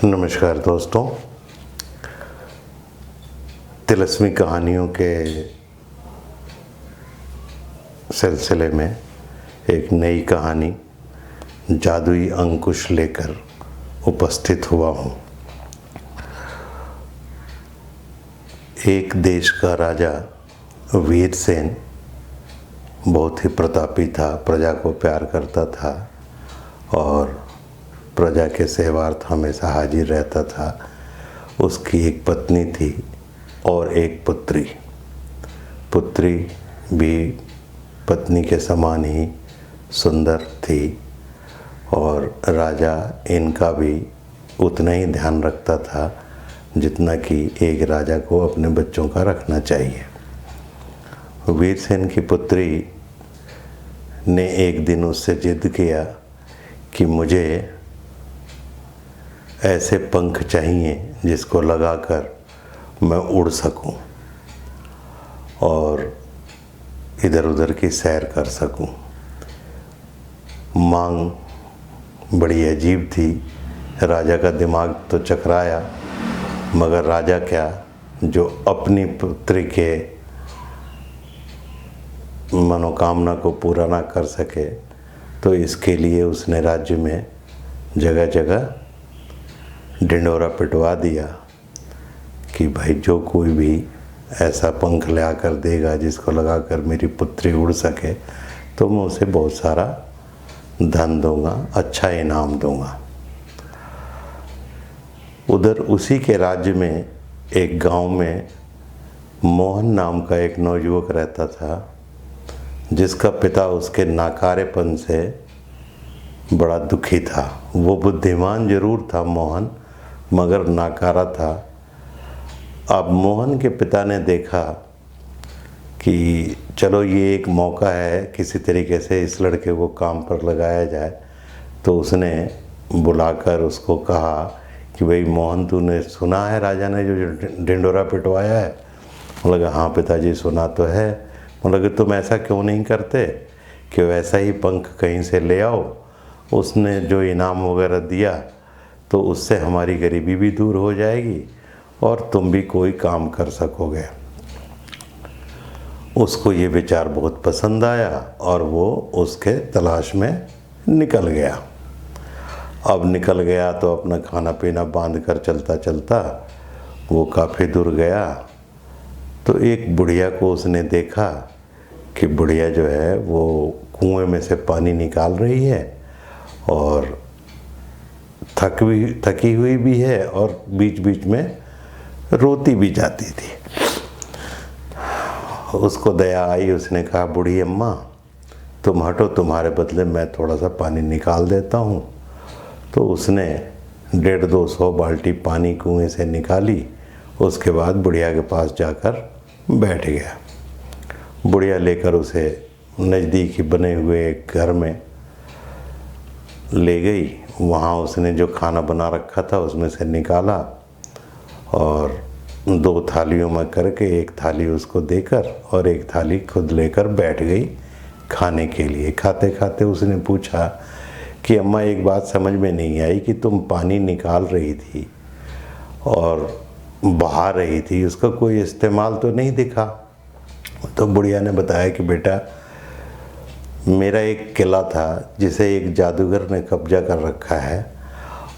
नमस्कार दोस्तों, तिलस्मी कहानियों के सिलसिले में एक नई कहानी जादुई अंकुश लेकर उपस्थित हुआ हूँ। एक देश का राजा वीरसेन बहुत ही प्रतापी था, प्रजा को प्यार करता था और प्रजा के सेवार्थ हमेशा हाजिर रहता था। उसकी एक पत्नी थी और एक पुत्री। पुत्री भी पत्नी के समान ही सुंदर थी और राजा इनका भी उतना ही ध्यान रखता था जितना कि एक राजा को अपने बच्चों का रखना चाहिए। वीरसेन की पुत्री ने एक दिन उससे जिद किया कि मुझे ऐसे पंख चाहिए जिसको लगाकर मैं उड़ सकूं और इधर उधर की सैर कर सकूं। मांग बड़ी अजीब थी। राजा का दिमाग तो चकराया, मगर राजा क्या जो अपनी पुत्री के मनोकामना को पूरा ना कर सके, तो इसके लिए उसने राज्य में जगह जगह ढिंढोरा पिटवा दिया कि भाई जो कोई भी ऐसा पंख ले आकर देगा जिसको लगाकर मेरी पुत्री उड़ सके तो मैं उसे बहुत सारा धन दूंगा, अच्छा इनाम दूंगा। उधर उसी के राज्य में एक गांव में मोहन नाम का एक नौयुवक रहता था, जिसका पिता उसके नाकारेपन से बड़ा दुखी था। वो बुद्धिमान जरूर था मोहन, मगर नाकारा था। अब मोहन के पिता ने देखा कि चलो ये एक मौका है, किसी तरीके से इस लड़के को काम पर लगाया जाए। तो उसने बुलाकर उसको कहा कि भाई मोहन, तूने सुना है राजा ने जो ढिंढोरा पिटवाया है? बोला लगा हाँ पिताजी सुना तो है। बोला लगा तुम ऐसा क्यों नहीं करते कि वैसा ही पंख कहीं से ले आओ, उसने जो इनाम वगैरह दिया तो उससे हमारी गरीबी भी दूर हो जाएगी और तुम भी कोई काम कर सकोगे। उसको ये विचार बहुत पसंद आया और वो उसके तलाश में निकल गया। अब निकल गया तो अपना खाना पीना बांध कर चलता चलता वो काफ़ी दूर गया तो एक बुढ़िया को उसने देखा कि बुढ़िया जो है वो कुएं में से पानी निकाल रही है और थकी हुई भी है और बीच बीच में रोती भी जाती थी। उसको दया आई, उसने कहा बूढ़ी अम्मा तुम हटो, तुम्हारे बदले मैं थोड़ा सा पानी निकाल देता हूँ। तो उसने 150-200 बाल्टी पानी कुएं से निकाली। उसके बाद बुढ़िया के पास जाकर बैठ गया। बुढ़िया लेकर उसे नज़दीक ही बने हुए एक घर में ले गई। वहाँ उसने जो खाना बना रखा था उसमें से निकाला और 2 थालियों में करके एक थाली उसको देकर और एक थाली खुद लेकर बैठ गई खाने के लिए। खाते खाते उसने पूछा कि अम्मा एक बात समझ में नहीं आई कि तुम पानी निकाल रही थी और बहा रही थी, उसका कोई इस्तेमाल तो नहीं दिखा? तो बुढ़िया ने बताया कि बेटा मेरा एक किला था जिसे एक जादूगर ने कब्जा कर रखा है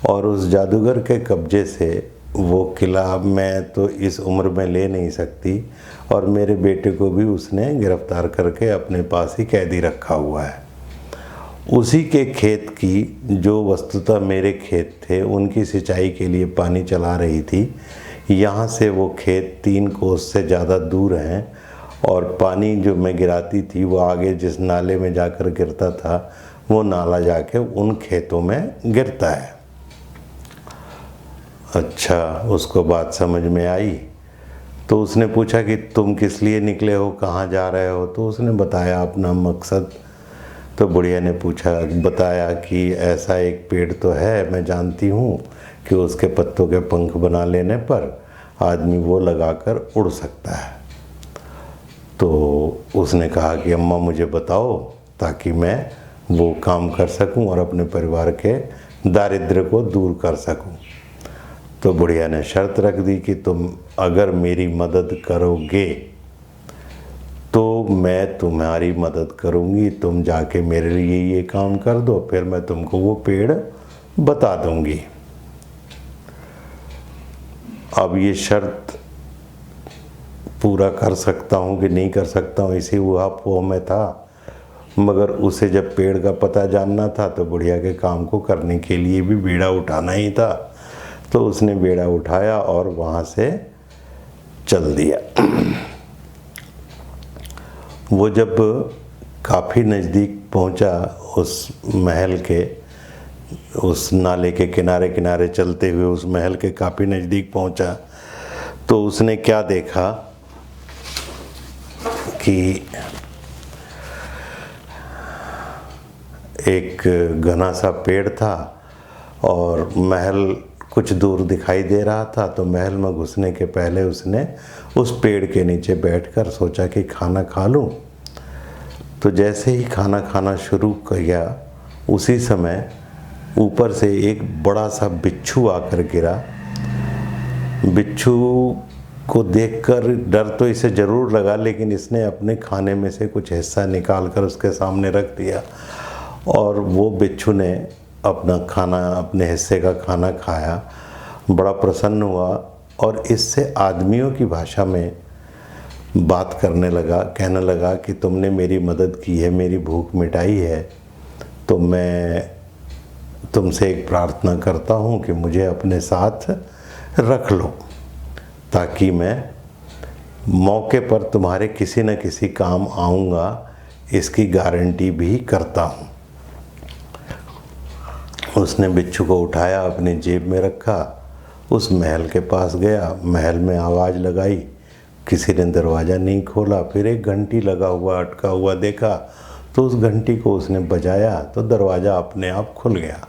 और उस जादूगर के कब्जे से वो किला मैं तो इस उम्र में ले नहीं सकती और मेरे बेटे को भी उसने गिरफ्तार करके अपने पास ही कैदी रखा हुआ है। उसी के खेत की, जो वस्तुतः मेरे खेत थे, उनकी सिंचाई के लिए पानी चला रही थी। यहाँ से वो खेत 3 कोस से ज़्यादा दूर हैं और पानी जो मैं गिराती थी वो आगे जिस नाले में जाकर गिरता था वो नाला जाके उन खेतों में गिरता है। अच्छा, उसको बात समझ में आई तो उसने पूछा कि तुम किस लिए निकले हो, कहाँ जा रहे हो? तो उसने बताया अपना मकसद। तो बुढ़िया ने बताया कि ऐसा एक पेड़ तो है, मैं जानती हूँ कि उसके पत्तों के पंख बना लेने पर आदमी वो लगाकर उड़ सकता है। तो उसने कहा कि अम्मा मुझे बताओ ताकि मैं वो काम कर सकूं और अपने परिवार के दारिद्र्य को दूर कर सकूं। तो बुढ़िया ने शर्त रख दी कि तुम अगर मेरी मदद करोगे तो मैं तुम्हारी मदद करूँगी, तुम जाके मेरे लिए ये काम कर दो, फिर मैं तुमको वो पेड़ बता दूँगी। अब ये शर्त पूरा कर सकता हूँ कि नहीं कर सकता हूँ, इसी ऊहापोह में था। मगर उसे जब पेड़ का पता जानना था तो बुढ़िया के काम को करने के लिए भी बेड़ा उठाना ही था। तो उसने बेड़ा उठाया और वहाँ से चल दिया। वो जब काफ़ी नज़दीक पहुँचा उस महल के, उस नाले के किनारे किनारे चलते हुए उस महल के काफ़ी नज़दीक पहुँचा, तो उसने क्या देखा कि एक घना सा पेड़ था और महल कुछ दूर दिखाई दे रहा था। तो महल में घुसने के पहले उसने उस पेड़ के नीचे बैठकर सोचा कि खाना खा लूं। तो जैसे ही खाना खाना शुरू किया, उसी समय ऊपर से एक बड़ा सा बिच्छू आकर गिरा। बिच्छू को देखकर डर तो इसे ज़रूर लगा, लेकिन इसने अपने खाने में से कुछ हिस्सा निकाल कर उसके सामने रख दिया और वो बिच्छू ने अपना खाना, अपने हिस्से का खाना खाया, बड़ा प्रसन्न हुआ और इससे आदमियों की भाषा में बात करने लगा, कहने लगा कि तुमने मेरी मदद की है, मेरी भूख मिटाई है, तो मैं तुमसे एक प्रार्थना करता हूँ कि मुझे अपने साथ रख लो, ताकि मैं मौके पर तुम्हारे किसी न किसी काम आऊँगा, इसकी गारंटी भी करता हूँ। उसने बिच्छू को उठाया, अपनी जेब में रखा, उस महल के पास गया, महल में आवाज़ लगाई, किसी ने दरवाज़ा नहीं खोला। फिर एक घंटी लगा हुआ अटका हुआ देखा, तो उस घंटी को उसने बजाया तो दरवाज़ा अपने आप खुल गया।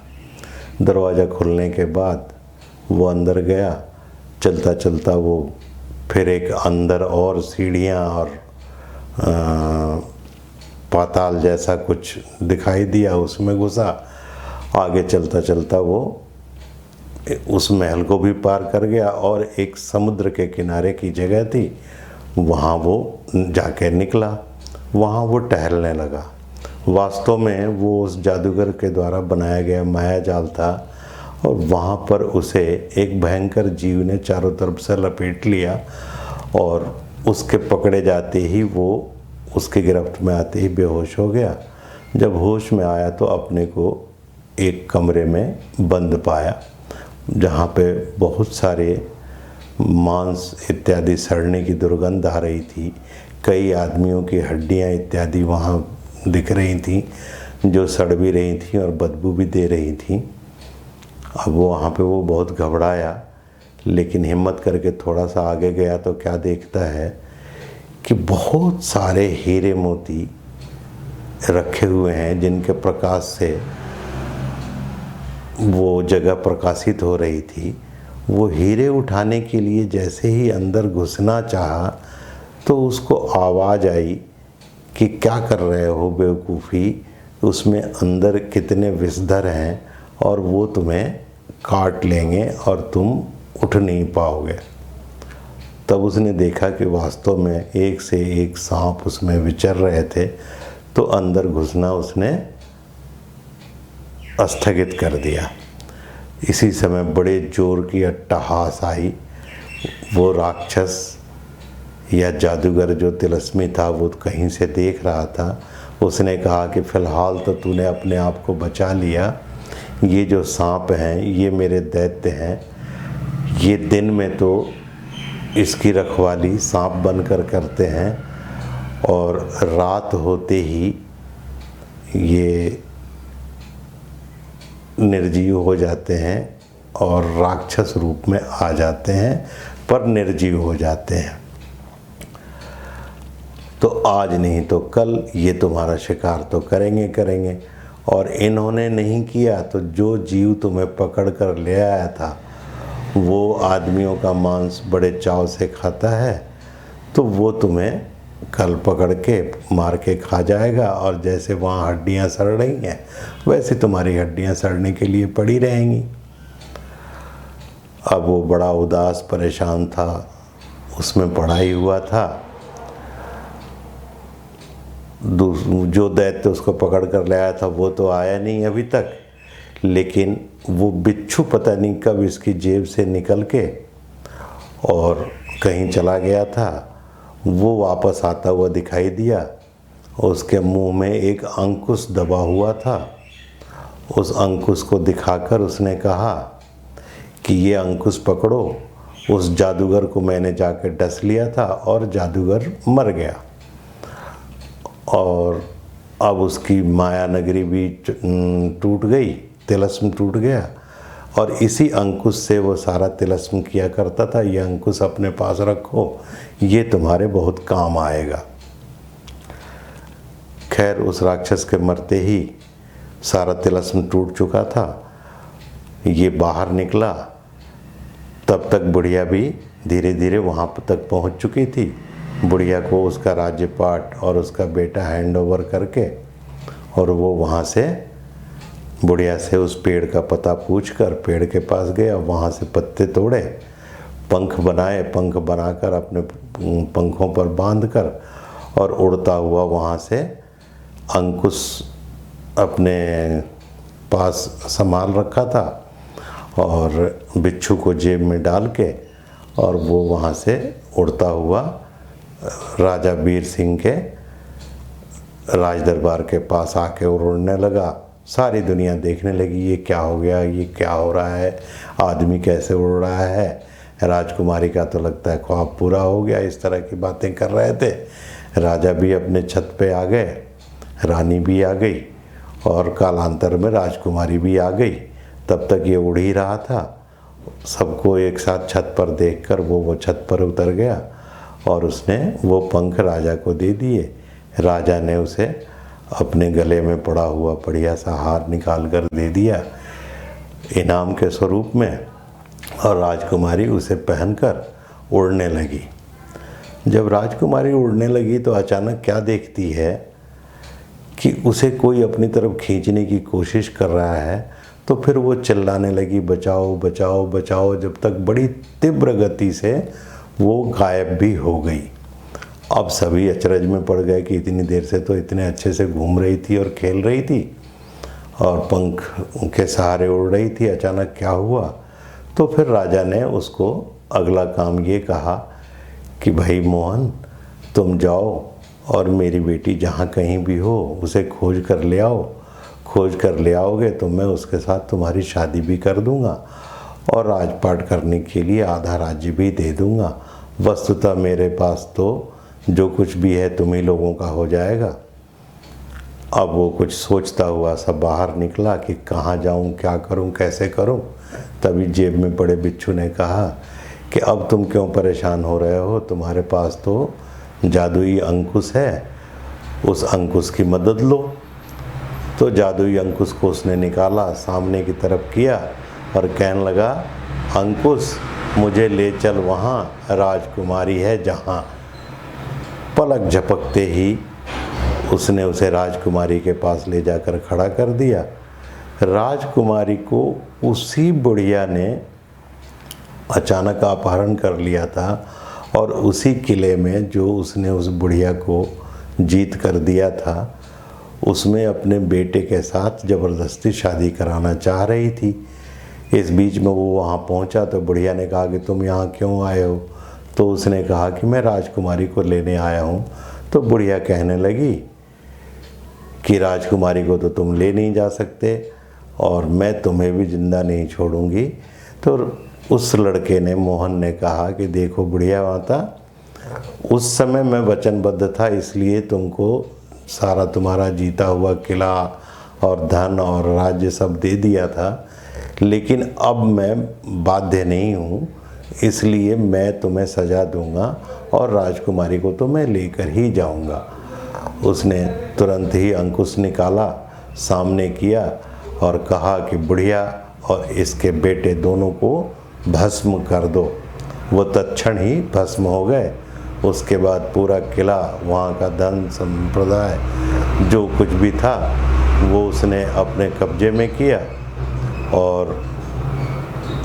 दरवाज़ा खुलने के बाद वो अंदर गया, चलता चलता वो फिर एक अंदर और सीढ़ियाँ और पाताल जैसा कुछ दिखाई दिया, उसमें घुसा। आगे चलता चलता वो उस महल को भी पार कर गया और एक समुद्र के किनारे की जगह थी, वहाँ वो जाके निकला। वहाँ वो टहलने लगा। वास्तव में वो उस जादूगर के द्वारा बनाया गया माया जाल था और वहाँ पर उसे एक भयंकर जीव ने चारों तरफ से लपेट लिया और उसके पकड़े जाते ही वो उसकी गिरफ्त में आते ही बेहोश हो गया। जब होश में आया तो अपने को एक कमरे में बंद पाया, जहाँ पे बहुत सारे मांस इत्यादि सड़ने की दुर्गंध आ रही थी। कई आदमियों की हड्डियाँ इत्यादि वहाँ दिख रही थी, जो सड़ भी रही थी और बदबू भी दे रही थी। अब वहाँ पे वो बहुत घबराया, लेकिन हिम्मत करके थोड़ा सा आगे गया तो क्या देखता है कि बहुत सारे हीरे मोती रखे हुए हैं, जिनके प्रकाश से वो जगह प्रकाशित हो रही थी। वो हीरे उठाने के लिए जैसे ही अंदर घुसना चाहा तो उसको आवाज़ आई कि क्या कर रहे हो बेवकूफ़ी, उसमें अंदर कितने विषधर हैं और वो तुम्हें काट लेंगे और तुम उठ नहीं पाओगे। तब उसने देखा कि वास्तव में एक से एक सांप उसमें विचर रहे थे, तो अंदर घुसना उसने स्थगित कर दिया। इसी समय बड़े जोर की अट्टहास आई। वो राक्षस या जादूगर जो तिलस्मी था वो कहीं से देख रहा था। उसने कहा कि फ़िलहाल तो तूने अपने आप को बचा लिया, ये जो सांप हैं ये मेरे दैत्य हैं, ये दिन में तो इसकी रखवाली सांप बनकर करते हैं और रात होते ही ये निर्जीव हो जाते हैं और राक्षस रूप में आ जाते हैं, पर निर्जीव हो जाते हैं। तो आज नहीं तो कल ये तुम्हारा शिकार तो करेंगे करेंगे, और इन्होंने नहीं किया तो जो जीव तुम्हें पकड़ कर ले आया था वो आदमियों का मांस बड़े चाव से खाता है, तो वो तुम्हें कल पकड़ के मार के खा जाएगा और जैसे वहाँ हड्डियाँ सड़ रही हैं वैसे तुम्हारी हड्डियाँ सड़ने के लिए पड़ी रहेंगी। अब वो बड़ा उदास परेशान था, उसमें पड़ा ही हुआ था। जो दैत्य उसको पकड़ कर ले आया था वो तो आया नहीं अभी तक, लेकिन वो बिच्छू पता नहीं कब इसकी जेब से निकल के और कहीं चला गया था। वो वापस आता हुआ दिखाई दिया। उसके मुंह में एक अंकुश दबा हुआ था। उस अंकुश को दिखाकर उसने कहा कि ये अंकुश पकड़ो, उस जादूगर को मैंने जाकर डस लिया था और जादूगर मर गया। और अब उसकी माया नगरी भी टूट गई, तिलस्म टूट गया। और इसी अंकुश से वो सारा तिलस्म किया करता था। ये अंकुश अपने पास रखो, ये तुम्हारे बहुत काम आएगा। खैर उस राक्षस के मरते ही सारा तिलस्म टूट चुका था। ये बाहर निकला, तब तक बुढ़िया भी धीरे धीरे वहाँ तक पहुँच चुकी थी। बुढ़िया को उसका राज्यपाट और उसका बेटा हैंड ओवर करके और वो वहाँ से बुढ़िया से उस पेड़ का पता पूछकर पेड़ के पास गया। वहाँ से पत्ते तोड़े, पंख बनाए, पंख बनाकर अपने पंखों पर बांधकर और उड़ता हुआ वहाँ से अंकुश अपने पास संभाल रखा था और बिच्छू को जेब में डाल के और वो वहाँ से उड़ता हुआ राजा वीर सिंह के राज दरबार के पास आके उड़ने लगा। सारी दुनिया देखने लगी, ये क्या हो गया, ये क्या हो रहा है, आदमी कैसे उड़ रहा है। राजकुमारी का तो लगता है ख्वाब पूरा हो गया, इस तरह की बातें कर रहे थे। राजा भी अपने छत पे आ गए, रानी भी आ गई और कालांतर में राजकुमारी भी आ गई। तब तक ये उड़ ही रहा था। सबको एक साथ छत पर देखकर वो छत पर उतर गया और उसने वो पंख राजा को दे दिए। राजा ने उसे अपने गले में पड़ा हुआ बढ़िया सा हार निकाल कर दे दिया इनाम के स्वरूप में, और राजकुमारी उसे पहनकर उड़ने लगी। जब राजकुमारी उड़ने लगी तो अचानक क्या देखती है कि उसे कोई अपनी तरफ खींचने की कोशिश कर रहा है। तो फिर वो चिल्लाने लगी, बचाओ बचाओ बचाओ, जब तक बड़ी तीव्र गति से वो गायब भी हो गई। अब सभी अचरज में पड़ गए कि इतनी देर से तो इतने अच्छे से घूम रही थी और खेल रही थी और पंख के सहारे उड़ रही थी, अचानक क्या हुआ। तो फिर राजा ने उसको अगला काम ये कहा कि भाई मोहन, तुम जाओ और मेरी बेटी जहाँ कहीं भी हो उसे खोज कर ले आओ। खोज कर ले आओगे तो मैं उसके साथ तुम्हारी शादी भी कर दूँगा और राजपाट करने के लिए आधा राज्य भी दे दूँगा। वस्तुतः मेरे पास तो जो कुछ भी है तुम ही लोगों का हो जाएगा। अब वो कुछ सोचता हुआ सब बाहर निकला कि कहाँ जाऊँ, क्या करूँ, कैसे करूँ। तभी जेब में पड़े बिच्छू ने कहा कि अब तुम क्यों परेशान हो रहे हो, तुम्हारे पास तो जादुई अंकुश है, उस अंकुश की मदद लो। तो जादुई अंकुश को उसने निकाला, सामने की तरफ किया और कहने लगा, अंकुश मुझे ले चल वहाँ राजकुमारी है जहाँ। पलक झपकते ही उसने उसे राजकुमारी के पास ले जाकर खड़ा कर दिया। राजकुमारी को उसी बुढ़िया ने अचानक अपहरण कर लिया था और उसी किले में जो उसने उस बुढ़िया को जीत कर दिया था, उसमें अपने बेटे के साथ ज़बरदस्ती शादी कराना चाह रही थी। इस बीच में वो वहाँ पहुँचा तो बुढ़िया ने कहा कि तुम यहाँ क्यों आए हो। तो उसने कहा कि मैं राजकुमारी को लेने आया हूँ। तो बुढ़िया कहने लगी कि राजकुमारी को तो तुम ले नहीं जा सकते और मैं तुम्हें भी ज़िंदा नहीं छोड़ूंगी। तो उस लड़के ने, मोहन ने कहा कि देखो बुढ़िया माता, उस समय मैं वचनबद्ध था इसलिए तुमको सारा तुम्हारा जीता हुआ किला और धन और राज्य सब दे दिया था, लेकिन अब मैं बाध्य नहीं हूँ, इसलिए मैं तुम्हें सज़ा दूंगा और राजकुमारी को तो मैं लेकर ही जाऊंगा। उसने तुरंत ही अंकुश निकाला, सामने किया और कहा कि बुढ़िया और इसके बेटे दोनों को भस्म कर दो। वो तत्क्षण ही भस्म हो गए। उसके बाद पूरा किला, वहाँ का धन संप्रदाय जो कुछ भी था वो उसने अपने कब्जे में किया और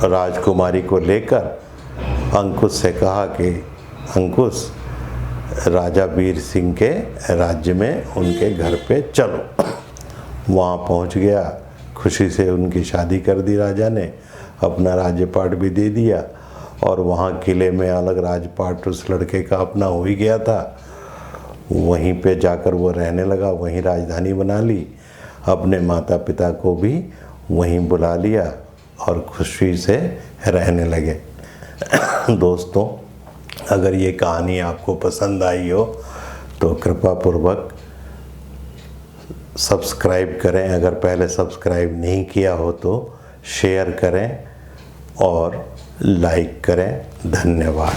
राजकुमारी को लेकर अंकुश से कहा कि अंकुश, राजा वीर सिंह के राज्य में उनके घर पे चलो। वहाँ पहुँच गया, खुशी से उनकी शादी कर दी राजा ने, अपना राज्यपाट भी दे दिया और वहाँ किले में अलग राजपाट उस लड़के का अपना हो ही गया था। वहीं पे जाकर वो रहने लगा, वहीं राजधानी बना ली, अपने माता पिता को भी वहीं बुला लिया और खुशी से रहने लगे। दोस्तों, अगर ये कहानी आपको पसंद आई हो तो कृपा पूर्वक सब्सक्राइब करें, अगर पहले सब्सक्राइब नहीं किया हो तो शेयर करें और लाइक करें। धन्यवाद।